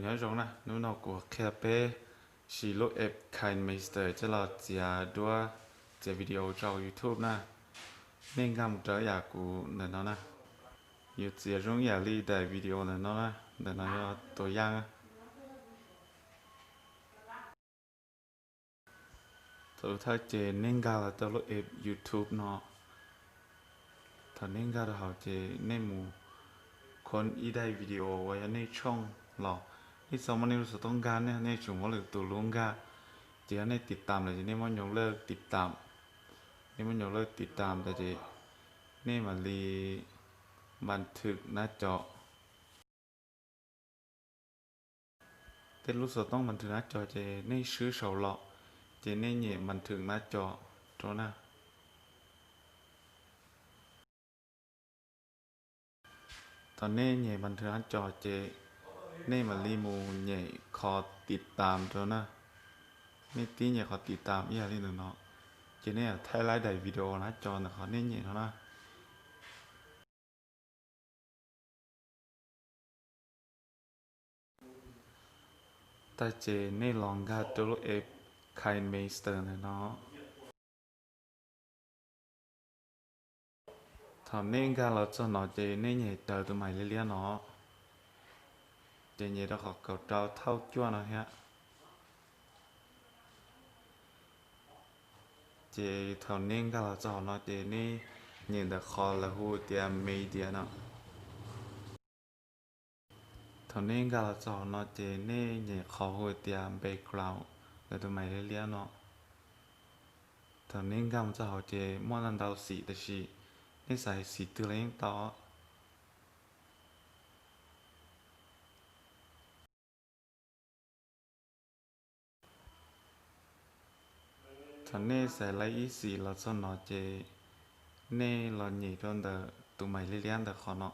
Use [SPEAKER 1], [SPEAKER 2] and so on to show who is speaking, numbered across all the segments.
[SPEAKER 1] nhớ rồi nè nếu nào của Qhia chỉ lúc ép Kine Master cho là chia video cho YouTube nè nên làm trở giả của nên nó nè nhiều chia rong giả li đại video nên nó nè để nó cho tôi giang tôi thấy chế nên gà là tôi lúc ép YouTube nó thằng nên gà là họ chế nên mùคนอีได้วิดีโอไว้ในช่องหรอที่สองมันในรู้สึกต้องการเนี่ยในช่วงว่าหรือตัวลุงกาเจ้าในติดตามเลยนี่มันยกเลิกติดตามนี่มันยกเลิกติดตามแต่เจ้นี่มันรีบันทึกหน้าจอแต่รู้สึกต้องบันทึกหน้าจอเจ้ในชื่อเสาหลอกเจ้ในเนี่ยบันทึกหน้าจอโจนะตอนนี้เนี่ยบันทึกหน้าจอเจนี่มันรีมูเนี่ยขอติดตามเท่านะนี่ตีเนี่ยขอติดตามอีกอะไรหนึ่งเนาะเจเนี่ยไทยไลท์ได้วิดีโอนะจอนะขอเนี่ยเท่านะแต่เจนี่ลองกัตัวเอฟไคน์เมสเตอร์นะเนาะทำเนี่ยกันเราจะเนาะเจนี่เนี่ยเจอตัวใหม่เรื่อยๆเนาะเจเนี่ยเราขอเก่าเจ้าเท่าจ้วนะฮะเจเท่านี้ก็เราจะเนาะเจนี่nhìn được khó là hu tiệm media nó thằng nên cả là cho nó chế nên nhìn khó hu tiệm background là tụi mày lấy nó thằng nên cả cho họ chế mỗi lần đầu xí thì xí nên xài xí từ lấy to thằng nên xài lấy ý xí là cho nó chế nên là nhảy trong đời tụi mày lấy được khó nó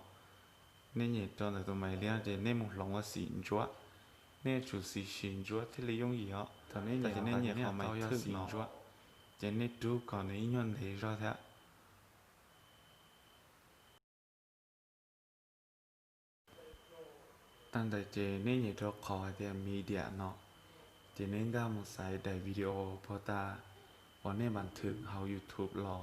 [SPEAKER 1] nên nhảy trong đời tụi mày lấy chế nên một lòng là xỉn chúa nên chủ xỉ xỉn chúa thì lấy用gì họ thằng nên nhảy nên nhảy họ mày thức nó chế nên chú còn ấy nhân thế ra thếตั้งแต่เจนี่อยากจะขอแต่มีเดียเนาะเจนี่ก็มาใส่ได้วิดีโอพอตาวันนี้บันทึกเขา YouTube รอ